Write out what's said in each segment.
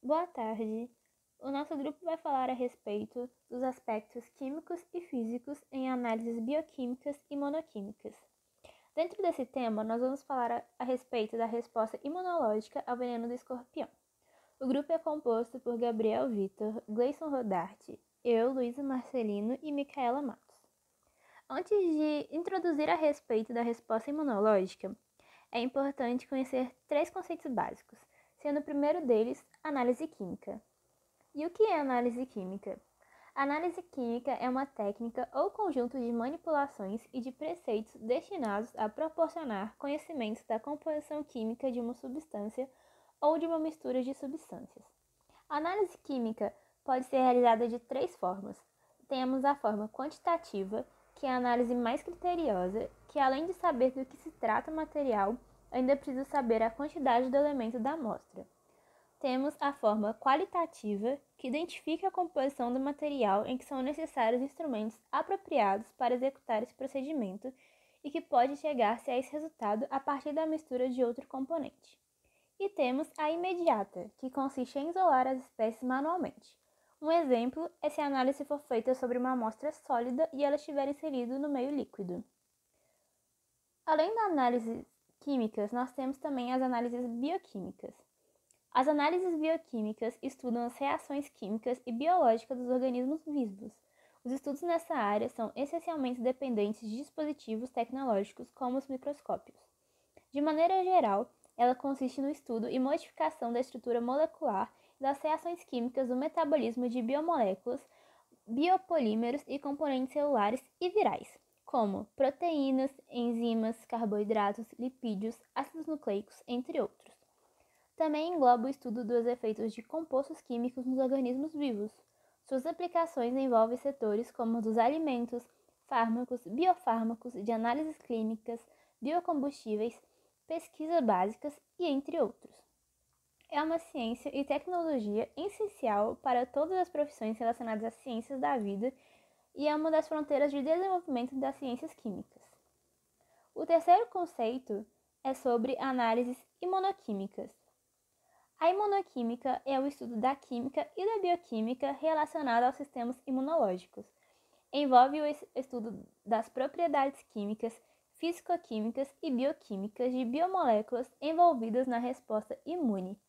Boa tarde. O nosso grupo vai falar a respeito dos aspectos químicos e físicos em análises bioquímicas e imunoquímicas. Dentro desse tema, nós vamos falar a respeito da resposta imunológica ao veneno do escorpião. O grupo é composto por Gabriel Vitor, Gleison Rodarte, eu, Luísa Marcelino e Micaela Matos. Antes de introduzir a respeito da resposta imunológica, é importante conhecer 3 conceitos básicos, sendo o primeiro deles análise química. E o que é análise química? A análise química é uma técnica ou conjunto de manipulações e de preceitos destinados a proporcionar conhecimentos da composição química de uma substância ou de uma mistura de substâncias. A análise química pode ser realizada de 3 formas. Temos a forma quantitativa, que é a análise mais criteriosa, que além de saber do que se trata o material, ainda precisa saber a quantidade do elemento da amostra. Temos a forma qualitativa, que identifica a composição do material em que são necessários instrumentos apropriados para executar esse procedimento e que pode chegar-se a esse resultado a partir da mistura de outro componente. E temos a imediata, que consiste em isolar as espécies manualmente. Um exemplo é se a análise for feita sobre uma amostra sólida e ela estiver inserida no meio líquido. Além das análises químicas, nós temos também as análises bioquímicas. As análises bioquímicas estudam as reações químicas e biológicas dos organismos vivos. Os estudos nessa área são essencialmente dependentes de dispositivos tecnológicos como os microscópios. De maneira geral, ela consiste no estudo e modificação da estrutura molecular e das reações químicas do metabolismo de biomoléculas, biopolímeros e componentes celulares e virais, como proteínas, enzimas, carboidratos, lipídios, ácidos nucleicos, entre outros. Também engloba o estudo dos efeitos de compostos químicos nos organismos vivos. Suas aplicações envolvem setores como os dos alimentos, fármacos, biofármacos, de análises clínicas, biocombustíveis, pesquisas básicas e entre outros. É uma ciência e tecnologia essencial para todas as profissões relacionadas às ciências da vida e é uma das fronteiras de desenvolvimento das ciências químicas. O terceiro conceito é sobre análises imunoquímicas. A imunoquímica é o estudo da química e da bioquímica relacionada aos sistemas imunológicos. Envolve o estudo das propriedades químicas, físico-químicas e bioquímicas de biomoléculas envolvidas na resposta imune,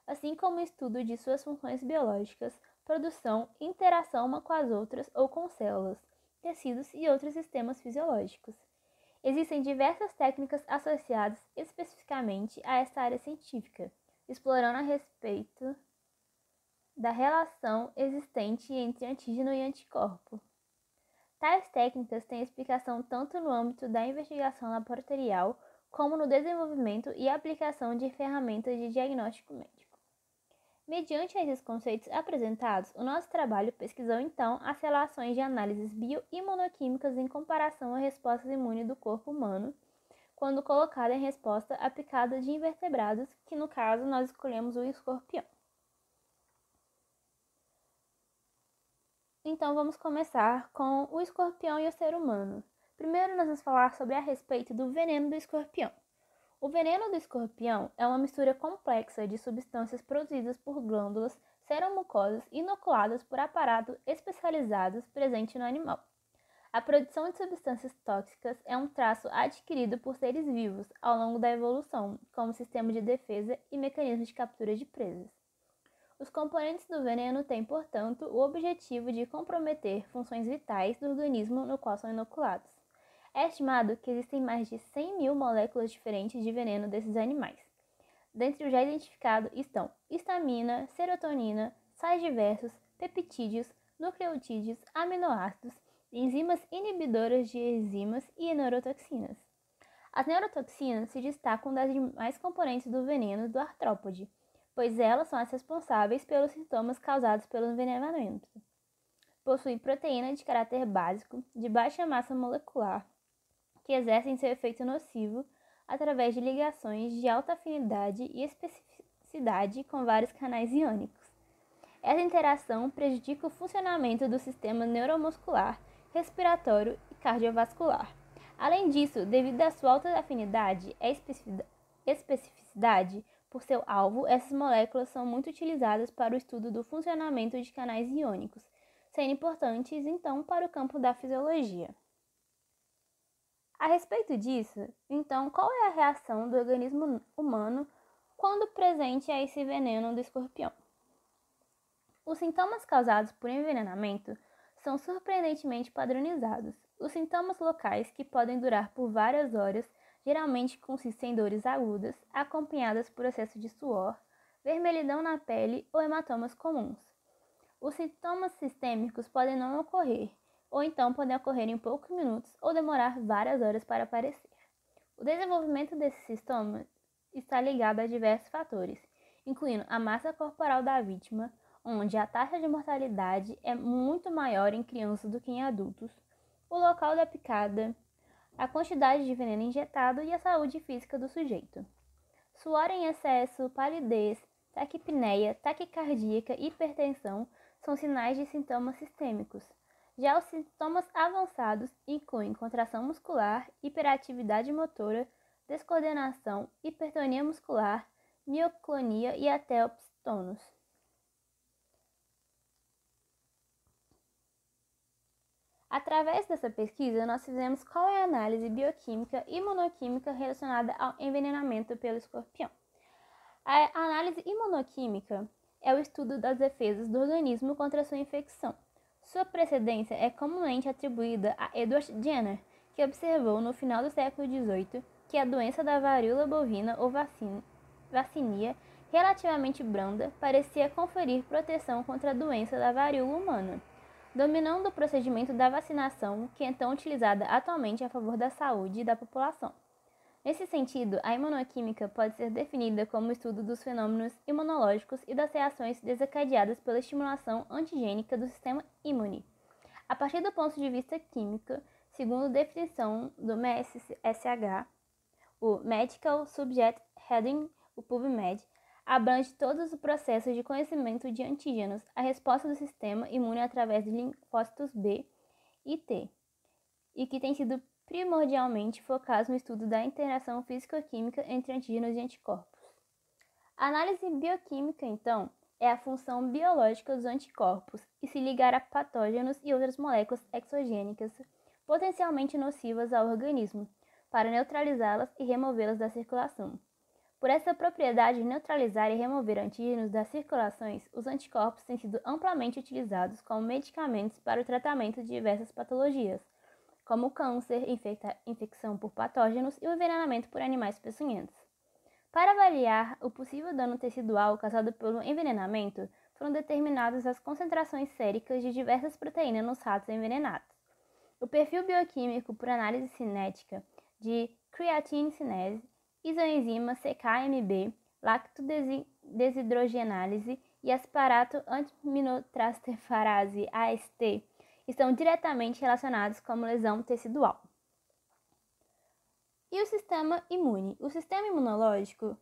assim como o estudo de suas funções biológicas, produção e interação uma com as outras ou com células, tecidos e outros sistemas fisiológicos. Existem diversas técnicas associadas especificamente a esta área científica, explorando a respeito da relação existente entre antígeno e anticorpo. Tais técnicas têm explicação tanto no âmbito da investigação laboratorial, como no desenvolvimento e aplicação de ferramentas de diagnóstico médico. Mediante esses conceitos apresentados, o nosso trabalho pesquisou então as relações de análises bioimunoquímicas em comparação à resposta imune do corpo humano, quando colocada em resposta à picada de invertebrados, que no caso nós escolhemos o escorpião. Então vamos começar com o escorpião e o ser humano. Primeiro nós vamos falar sobre a respeito do veneno do escorpião. O veneno do escorpião é uma mistura complexa de substâncias produzidas por glândulas seromucosas inoculadas por aparatos especializados presente no animal. A produção de substâncias tóxicas é um traço adquirido por seres vivos ao longo da evolução, como sistema de defesa e mecanismo de captura de presas. Os componentes do veneno têm, portanto, o objetivo de comprometer funções vitais do organismo no qual são inoculados. É estimado que existem mais de 100 mil moléculas diferentes de veneno desses animais. Dentre os já identificados estão histamina, serotonina, sais diversos, peptídeos, nucleotídeos, aminoácidos, enzimas inibidoras de enzimas e neurotoxinas. As neurotoxinas se destacam das demais componentes do veneno do artrópode, pois elas são as responsáveis pelos sintomas causados pelo envenenamento. Possui proteína de caráter básico, de baixa massa molecular, que exercem seu efeito nocivo através de ligações de alta afinidade e especificidade com vários canais iônicos. Essa interação prejudica o funcionamento do sistema neuromuscular, respiratório e cardiovascular. Além disso, devido à sua alta afinidade e especificidade, Por seu alvo, essas moléculas são muito utilizadas para o estudo do funcionamento de canais iônicos, sendo importantes, então, para o campo da fisiologia. A respeito disso, então, qual é a reação do organismo humano quando presente a esse veneno do escorpião? Os sintomas causados por envenenamento são surpreendentemente padronizados. Os sintomas locais, que podem durar por várias horas, geralmente consistem em dores agudas, acompanhadas por excesso de suor, vermelhidão na pele ou hematomas comuns. Os sintomas sistêmicos podem não ocorrer, ou então podem ocorrer em poucos minutos ou demorar várias horas para aparecer. O desenvolvimento desses sintomas está ligado a diversos fatores, incluindo a massa corporal da vítima, onde a taxa de mortalidade é muito maior em crianças do que em adultos, o local da picada, a quantidade de veneno injetado e a saúde física do sujeito. Suor em excesso, palidez, taquipneia, taquicardíaca e hipertensão são sinais de sintomas sistêmicos. Já os sintomas avançados incluem contração muscular, hiperatividade motora, descoordenação, hipertonia muscular, mioclonia e até tonus. Através dessa pesquisa, nós fizemos qual é a análise bioquímica e imunoquímica relacionada ao envenenamento pelo escorpião. A análise imunoquímica é o estudo das defesas do organismo contra sua infecção. Sua precedência é comumente atribuída a Edward Jenner, que observou no final do século XVIII que a doença da varíola bovina ou vaccinia, relativamente branda, parecia conferir proteção contra a doença da varíola humana, dominando o procedimento da vacinação, que é então utilizada atualmente a favor da saúde da população. Nesse sentido, a imunoquímica pode ser definida como o estudo dos fenômenos imunológicos e das reações desencadeadas pela estimulação antigênica do sistema imune. A partir do ponto de vista químico, segundo a definição do MSSH, o Medical Subject Heading, o PubMed, abrange todos os processos de conhecimento de antígenos, a resposta do sistema imune através de linfócitos B e T, e que tem sido primordialmente focados no estudo da interação físico-química entre antígenos e anticorpos. A análise bioquímica, então, é a função biológica dos anticorpos e se ligar a patógenos e outras moléculas exogênicas potencialmente nocivas ao organismo, para neutralizá-las e removê-las da circulação. Por essa propriedade de neutralizar e remover antígenos das circulações, os anticorpos têm sido amplamente utilizados como medicamentos para o tratamento de diversas patologias, como o câncer, infecção por patógenos e o envenenamento por animais peçonhentos. Para avaliar o possível dano tecidual causado pelo envenenamento, foram determinadas as concentrações séricas de diversas proteínas nos ratos envenenados. O perfil bioquímico por análise cinética de creatinine isoenzima CKMB, lactodesidrogenálise e asparato antiminotransferase AST estão diretamente relacionados com lesão tecidual. E o sistema imune? O sistema imunológico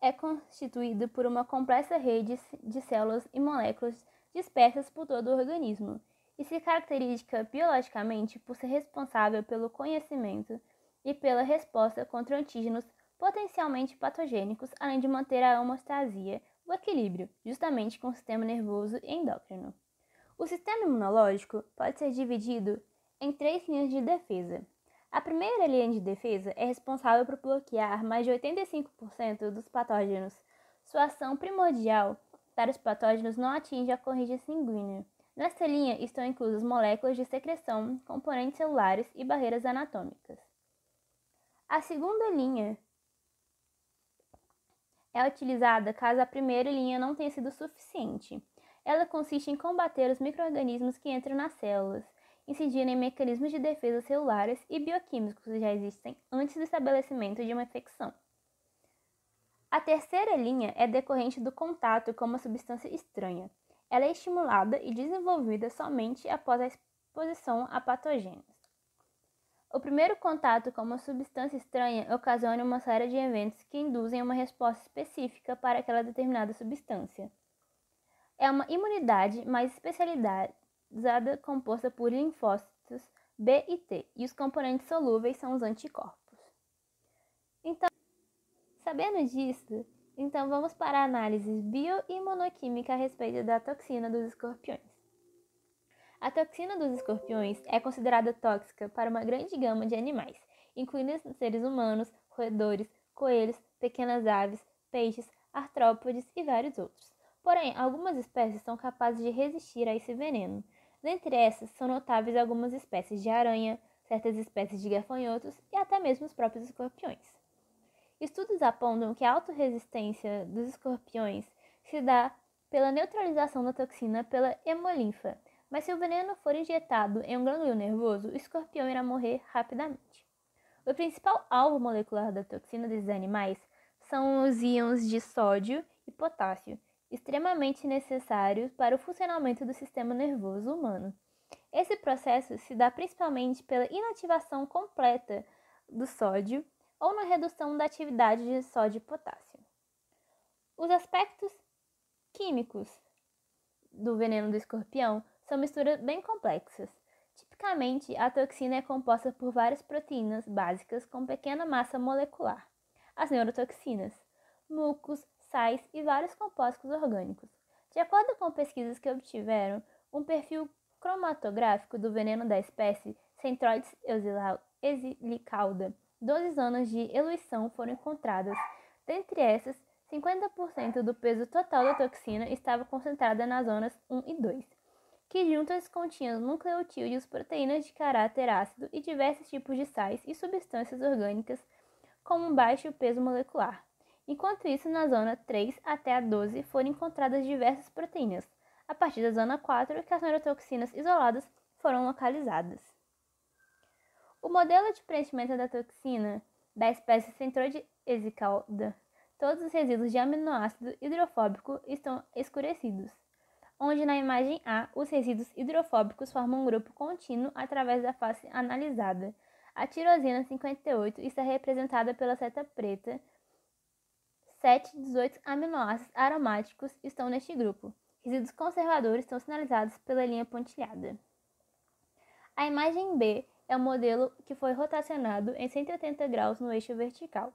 é constituído por uma complexa rede de células e moléculas dispersas por todo o organismo e se caracteriza biologicamente por ser responsável pelo conhecimento e pela resposta contra antígenos potencialmente patogênicos, além de manter a homeostasia, o equilíbrio, justamente com o sistema nervoso e endócrino. O sistema imunológico pode ser dividido em 3 linhas de defesa. A primeira linha de defesa é responsável por bloquear mais de 85% dos patógenos. Sua ação primordial para os patógenos não atinge a corrente sanguínea. Nesta linha estão inclusas moléculas de secreção, componentes celulares e barreiras anatômicas. A segunda linha é utilizada caso a primeira linha não tenha sido suficiente. Ela consiste em combater os micro-organismos que entram nas células, incidindo em mecanismos de defesa celulares e bioquímicos que já existem antes do estabelecimento de uma infecção. A terceira linha é decorrente do contato com uma substância estranha. Ela é estimulada e desenvolvida somente após a exposição a patógenos. O primeiro contato com uma substância estranha ocasiona uma série de eventos que induzem uma resposta específica para aquela determinada substância. É uma imunidade mais especializada composta por linfócitos B e T, e os componentes solúveis são os anticorpos. Então, sabendo disso, Então vamos para a análise bioimunoquímica a respeito da toxina dos escorpiões. A toxina dos escorpiões é considerada tóxica para uma grande gama de animais, incluindo seres humanos, roedores, coelhos, pequenas aves, peixes, artrópodes e vários outros. Porém, algumas espécies são capazes de resistir a esse veneno. Dentre essas, são notáveis algumas espécies de aranha, certas espécies de gafanhotos e até mesmo os próprios escorpiões. Estudos apontam que a autorresistência dos escorpiões se dá pela neutralização da toxina pela hemolinfa, mas se o veneno for injetado em um gânglio nervoso, o escorpião irá morrer rapidamente. O principal alvo molecular da toxina desses animais são os íons de sódio e potássio, extremamente necessários para o funcionamento do sistema nervoso humano. Esse processo se dá principalmente pela inativação completa do sódio ou na redução da atividade de sódio e potássio. Os aspectos químicos do veneno do escorpião são misturas bem complexas. Tipicamente, a toxina é composta por várias proteínas básicas com pequena massa molecular, as neurotoxinas, mucos, sais e vários compostos orgânicos. De acordo com pesquisas que obtiveram um perfil cromatográfico do veneno da espécie Centroides exilicauda, 12 zonas de eluição foram encontradas. Dentre essas, 50% do peso total da toxina estava concentrada nas zonas 1 e 2, que juntas continham nucleotídeos, proteínas de caráter ácido e diversos tipos de sais e substâncias orgânicas com um baixo peso molecular. Enquanto isso, na zona 3 até a 12 foram encontradas diversas proteínas. A partir da zona 4, que as neurotoxinas isoladas foram localizadas. O modelo de preenchimento da toxina da espécie Centroide exilicauda, todos os resíduos de aminoácido hidrofóbico estão escurecidos, onde na imagem A, os resíduos hidrofóbicos formam um grupo contínuo através da face analisada. A tirosina 58 está representada pela seta preta. 7 de 18 aminoácidos aromáticos estão neste grupo. Resíduos conservadores estão sinalizados pela linha pontilhada. A imagem B é um modelo que foi rotacionado em 180 graus no eixo vertical.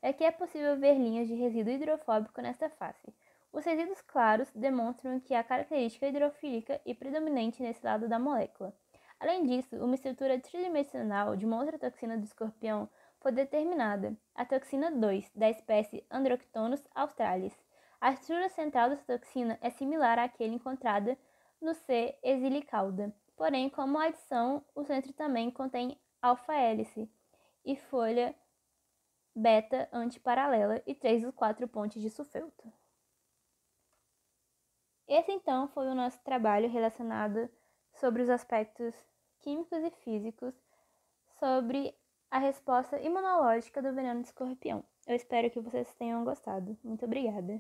Aqui é possível ver linhas de resíduo hidrofóbico nesta face. Os resíduos claros demonstram que há característica hidrofílica e predominante nesse lado da molécula. Além disso, uma estrutura tridimensional de uma outra toxina do escorpião foi determinada, a toxina 2, da espécie Androctonus australis. A estrutura central dessa toxina é similar àquele encontrada no C. exilicauda. Porém, como adição, o centro também contém alfa-hélice e folha beta antiparalela e 3 dos 4 pontes de sulfeto. Esse então foi o nosso trabalho relacionado sobre os aspectos químicos e físicos sobre a resposta imunológica do veneno de escorpião. Eu espero que vocês tenham gostado. Muito obrigada!